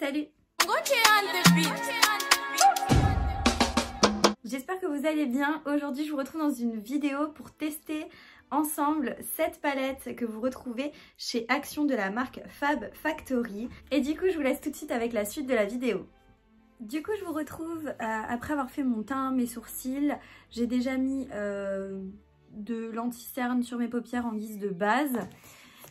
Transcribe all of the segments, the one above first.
salut! J'espère que vous allez bien. Aujourd'hui, je vous retrouve dans une vidéo pour tester ensemble cette palette que vous retrouvez chez Action de la marque Fab Factory. Et du coup, je vous laisse tout de suite avec la suite de la vidéo. Du coup, je vous retrouve après avoir fait mon teint, mes sourcils. J'ai déjà mis de l'anti-cerne sur mes paupières en guise de base.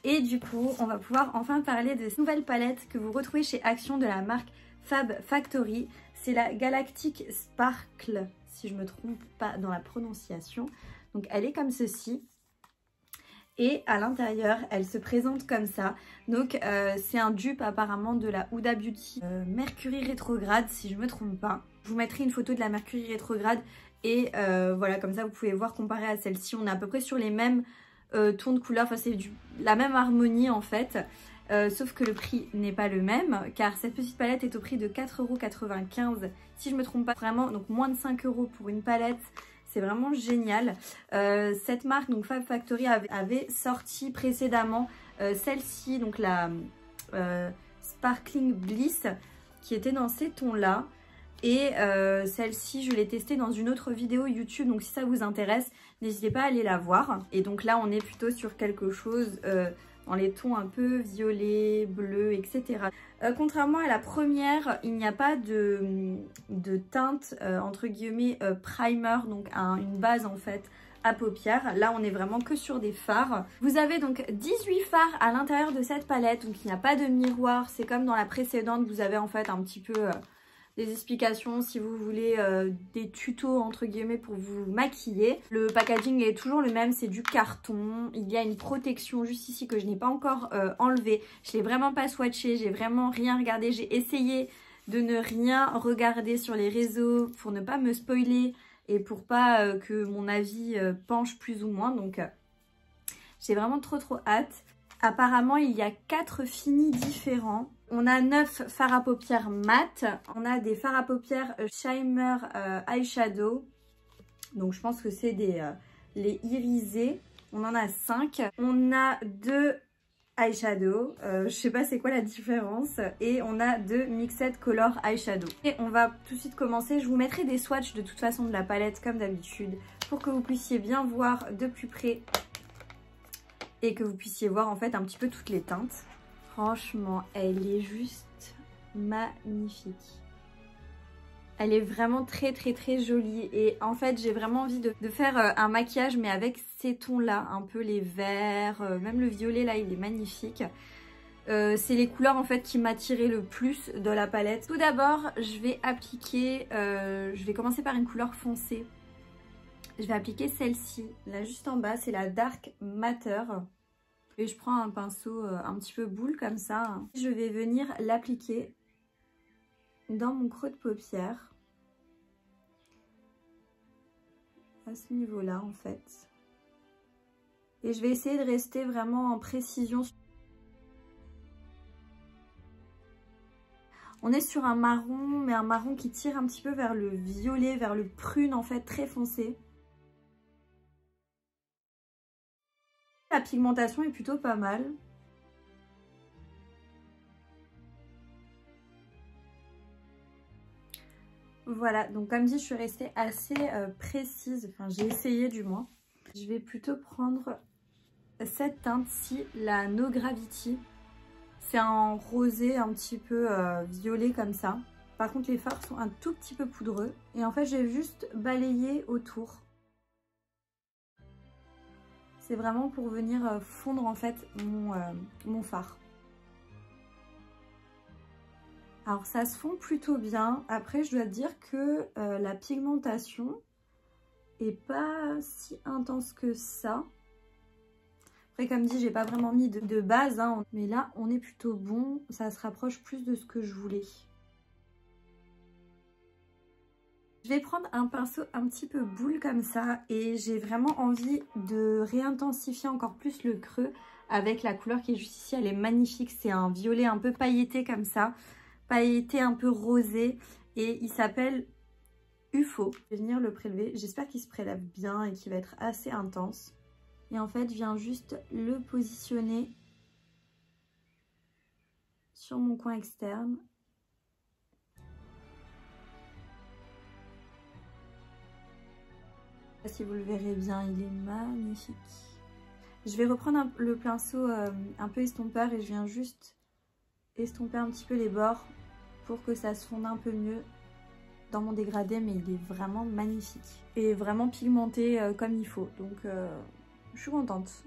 Et du coup, on va pouvoir enfin parler de cette nouvelle palette que vous retrouvez chez Action de la marque Fab Factory. C'est la Galactic Sparkle, si je ne me trompe pas dans la prononciation. Donc elle est comme ceci. Et à l'intérieur, elle se présente comme ça. Donc c'est un dupe apparemment de la Huda Beauty Mercury rétrograde, si je ne me trompe pas. Je vous mettrai une photo de la Mercury rétrograde. Et voilà, comme ça vous pouvez voir comparé à celle-ci. On est à peu près sur les mêmes tons de couleur. Enfin c'est la même harmonie en fait. Sauf que le prix n'est pas le même, car cette petite palette est au prix de 4,95 € si je ne me trompe pas, vraiment, donc moins de 5 € pour une palette, c'est vraiment génial. Cette marque, donc Fab Factory, avait sorti précédemment celle-ci, donc la Sparkling Bliss, qui était dans ces tons-là. Et celle-ci, je l'ai testée dans une autre vidéo YouTube, donc si ça vous intéresse, n'hésitez pas à aller la voir. Et donc là, on est plutôt sur quelque chose dans les tons un peu violet, bleu, etc. Contrairement à la première, il n'y a pas de teinte, entre guillemets, primer, donc une base en fait à paupières. Là, on est vraiment que sur des fards. Vous avez donc 18 fards à l'intérieur de cette palette, donc il n'y a pas de miroir. C'est comme dans la précédente, vous avez en fait un petit peu des explications si vous voulez, des tutos entre guillemets pour vous maquiller. Le packaging est toujours le même, c'est du carton. Il y a une protection juste ici que je n'ai pas encore enlevée. Je l'ai vraiment pas swatché, j'ai vraiment rien regardé. J'ai essayé de ne rien regarder sur les réseaux pour ne pas me spoiler et pour pas que mon avis penche plus ou moins. Donc j'ai vraiment trop hâte. Apparemment, il y a 4 finis différents. On a 9 fards à paupières mat. On a des fards à paupières Shimmer Eyeshadow. Donc, je pense que c'est les irisés. On en a 5. On a 2 eyeshadow. Je sais pas c'est quoi la différence. Et on a 2 Mixed Color Eyeshadow. Et on va tout de suite commencer. Je vous mettrai des swatchs de toute façon de la palette comme d'habitude pour que vous puissiez bien voir de plus près et que vous puissiez voir en fait un petit peu toutes les teintes. Franchement, elle est juste magnifique. Elle est vraiment très jolie et en fait j'ai vraiment envie de faire un maquillage mais avec ces tons là, un peu les verts, même le violet là il est magnifique. C'est les couleurs en fait qui m'attiraient le plus de la palette. Tout d'abord je vais appliquer, je vais commencer par une couleur foncée. Je vais appliquer celle-ci, là juste en bas, c'est la Dark Matter. Et je prends un pinceau un petit peu boule comme ça. Je vais venir l'appliquer dans mon creux de paupière. À ce niveau-là en fait. Et je vais essayer de rester vraiment en précision. On est sur un marron, mais un marron qui tire un petit peu vers le violet, vers le prune en fait, très foncé. La pigmentation est plutôt pas mal. Voilà, donc comme dit, je suis restée assez précise. Enfin, j'ai essayé du moins. Je vais plutôt prendre cette teinte-ci, la No Gravity. C'est un rosé un petit peu violet comme ça. Par contre, les fards sont un tout petit peu poudreux. Et en fait, j'ai juste balayé autour. C'est vraiment pour venir fondre en fait mon fard. Alors ça se fond plutôt bien. Après je dois dire que la pigmentation est pas si intense que ça. Après comme dit j'ai pas vraiment mis de base hein, mais là on est plutôt bon. Ça se rapproche plus de ce que je voulais. Je vais prendre un pinceau un petit peu boule comme ça et j'ai vraiment envie de réintensifier encore plus le creux avec la couleur qui est juste ici. Elle est magnifique, c'est un violet un peu pailleté comme ça, pailleté un peu rosé et il s'appelle UFO. Je vais venir le prélever, j'espère qu'il se prélève bien et qu'il va être assez intense. Et en fait, je viens juste le positionner sur mon coin externe Si vous le verrez bien, il est magnifique. Je vais reprendre le pinceau un peu estompeur et je viens juste estomper un petit peu les bords pour que ça se fonde un peu mieux dans mon dégradé, mais il est vraiment magnifique et vraiment pigmenté comme il faut, donc je suis contente.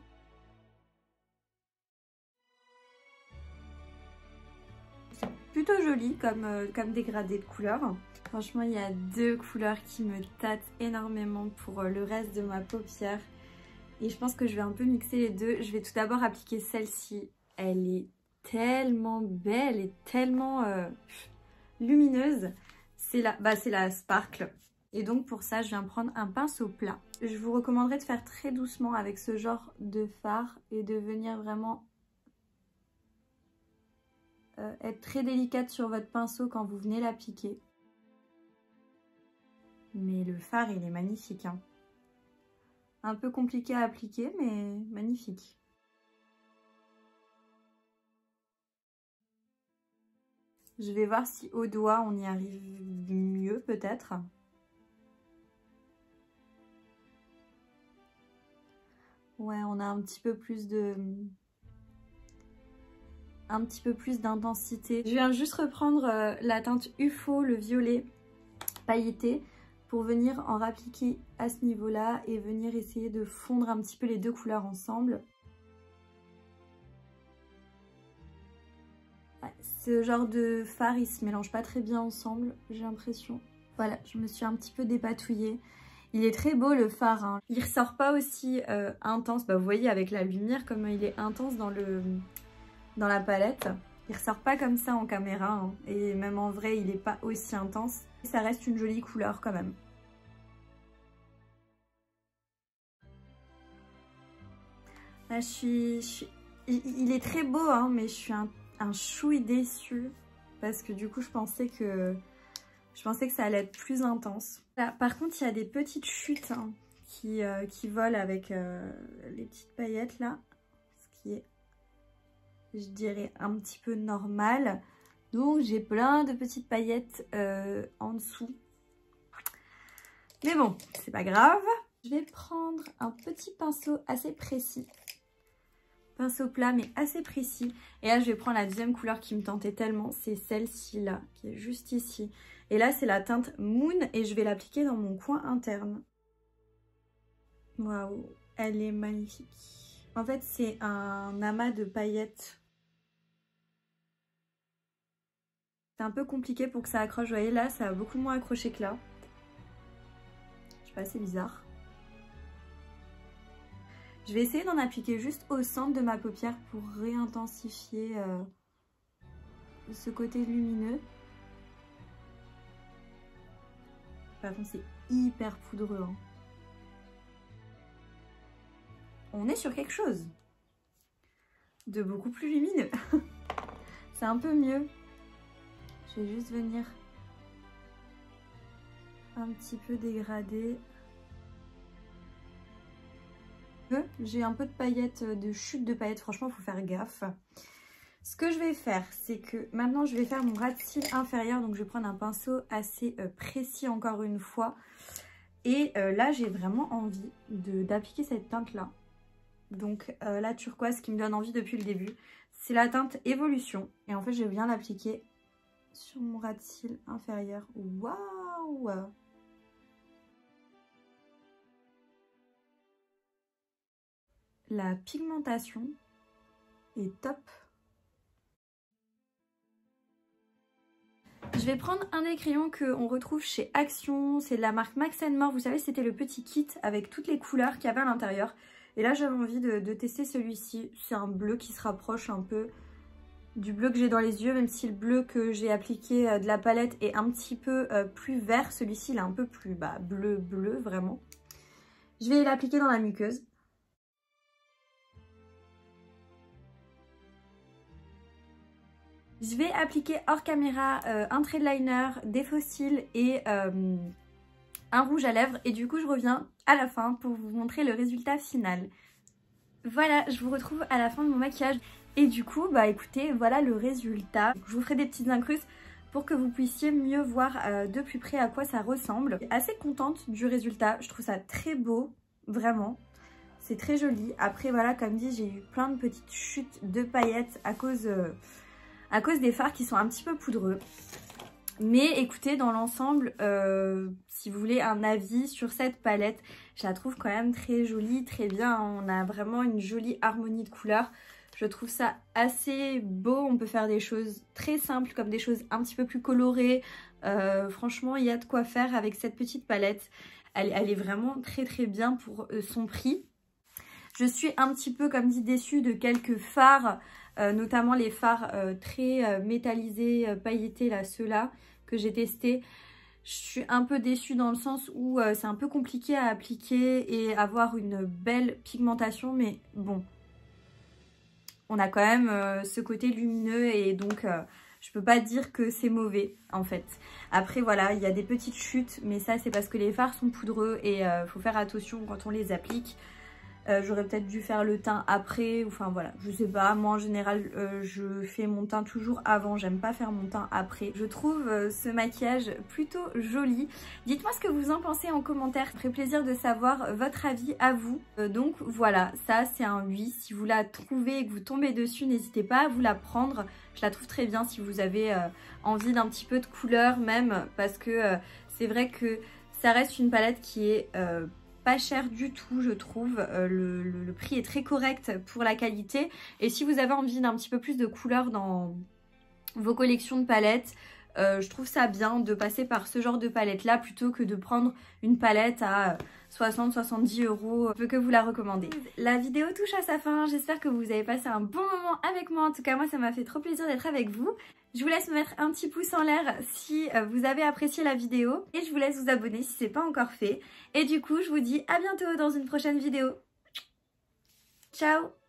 C'est plutôt joli comme dégradé de couleurs. Franchement, il y a deux couleurs qui me tâtent énormément pour le reste de ma paupière. Et je pense que je vais un peu mixer les deux. Je vais tout d'abord appliquer celle-ci. Elle est tellement belle et tellement lumineuse. C'est la Sparkle. Et donc pour ça, je viens prendre un pinceau plat. Je vous recommanderais de faire très doucement avec ce genre de fard et de venir vraiment être très délicate sur votre pinceau quand vous venez l'appliquer. Mais le fard, il est magnifique, hein. Un peu compliqué à appliquer, mais magnifique. Je vais voir si au doigt, on y arrive mieux, peut-être. Ouais, on a un petit peu plus d'intensité. Je viens juste reprendre la teinte UFO, le violet pailleté, pour venir en rappliquer à ce niveau-là et venir essayer de fondre un petit peu les deux couleurs ensemble. Ouais, ce genre de fard, il se mélange pas très bien ensemble, j'ai l'impression. Voilà, je me suis un petit peu dépatouillée. Il est très beau le fard, hein. Il ressort pas aussi intense, bah, vous voyez avec la lumière comme il est intense dans la palette. Il ressort pas comme ça en caméra, hein. Et même en vrai il est pas aussi intense. Ça reste une jolie couleur quand même. Là, il est très beau, hein, mais je suis un chouï déçue parce que du coup je pensais que ça allait être plus intense. Là, par contre, il y a des petites chutes, hein, qui volent avec les petites paillettes là, ce qui est, je dirais, un petit peu normal. Donc j'ai plein de petites paillettes en dessous. Mais bon, c'est pas grave. Je vais prendre un petit pinceau assez précis. Pinceau plat mais assez précis. Et là je vais prendre la deuxième couleur qui me tentait tellement. C'est celle-ci là, qui est juste ici. Et là c'est la teinte Moon et je vais l'appliquer dans mon coin interne. Waouh, elle est magnifique. En fait c'est un amas de paillettes. C'est un peu compliqué pour que ça accroche. Vous voyez là, ça a beaucoup moins accroché que là. Je sais pas, c'est bizarre. Je vais essayer d'en appliquer juste au centre de ma paupière pour réintensifier ce côté lumineux. Par contre, c'est hyper poudreux, hein. On est sur quelque chose de beaucoup plus lumineux. C'est un peu mieux. Je vais juste venir un petit peu dégrader. J'ai un peu de paillettes, de chute de paillettes. Franchement, il faut faire gaffe. Ce que je vais faire, c'est que maintenant, je vais faire mon ras de cils inférieur. Donc, je vais prendre un pinceau assez précis encore une fois. Et là, j'ai vraiment envie d'appliquer cette teinte-là. Donc, la turquoise qui me donne envie depuis le début. C'est la teinte Évolution. Et en fait, je vais bien l'appliquer sur mon ras de cils inférieur. Waouh! La pigmentation est top. Je vais prendre un des crayons qu'on retrouve chez Action. C'est de la marque Max & More. Vous savez, c'était le petit kit avec toutes les couleurs qu'il y avait à l'intérieur. Et là, j'avais envie de tester celui-ci. C'est un bleu qui se rapproche un peu du bleu que j'ai dans les yeux, même si le bleu que j'ai appliqué de la palette est un petit peu plus vert. Celui-ci, il est un peu plus bleu vraiment. Je vais l'appliquer dans la muqueuse. Je vais appliquer hors caméra un trait de liner, des faux cils et un rouge à lèvres. Et du coup, je reviens à la fin pour vous montrer le résultat final. Voilà, je vous retrouve à la fin de mon maquillage. Et du coup, bah écoutez, voilà le résultat. Je vous ferai des petites incrustes pour que vous puissiez mieux voir de plus près à quoi ça ressemble. Je suis assez contente du résultat, je trouve ça très beau, vraiment. C'est très joli. Après voilà, comme dit, j'ai eu plein de petites chutes de paillettes à cause des fards qui sont un petit peu poudreux. Mais écoutez, dans l'ensemble, si vous voulez un avis sur cette palette, je la trouve quand même très jolie, très bien. On a vraiment une jolie harmonie de couleurs. Je trouve ça assez beau. On peut faire des choses très simples comme des choses un petit peu plus colorées. Franchement, il y a de quoi faire avec cette petite palette. Elle est vraiment très très bien pour son prix. Je suis un petit peu, comme dit, déçue de quelques fards, notamment les fards très métallisés, pailletés, là, ceux-là que j'ai testés. Je suis un peu déçue dans le sens où c'est un peu compliqué à appliquer et avoir une belle pigmentation, mais bon, on a quand même ce côté lumineux et donc je peux pas dire que c'est mauvais en fait. Après voilà, il y a des petites chutes, mais ça c'est parce que les fards sont poudreux et faut faire attention quand on les applique. J'aurais peut-être dû faire le teint après, enfin voilà, je sais pas. Moi en général je fais mon teint toujours avant, j'aime pas faire mon teint après. Je trouve ce maquillage plutôt joli. Dites-moi ce que vous en pensez en commentaire, ça ferait plaisir de savoir votre avis à vous. Donc voilà, ça c'est un oui. Si vous la trouvez et que vous tombez dessus, n'hésitez pas à vous la prendre. Je la trouve très bien si vous avez envie d'un petit peu de couleur même, parce que c'est vrai que ça reste une palette qui est pas cher du tout, je trouve. Le prix est très correct pour la qualité. Et si vous avez envie d'un petit peu plus de couleurs dans vos collections de palettes, je trouve ça bien de passer par ce genre de palette là plutôt que de prendre une palette à 60-70 €. Je veux que vous la recommandez. La vidéo touche à sa fin, j'espère que vous avez passé un bon moment avec moi. En tout cas moi ça m'a fait trop plaisir d'être avec vous. Je vous laisse me mettre un petit pouce en l'air si vous avez apprécié la vidéo et je vous laisse vous abonner si ce n'est pas encore fait. Et du coup je vous dis à bientôt dans une prochaine vidéo. Ciao!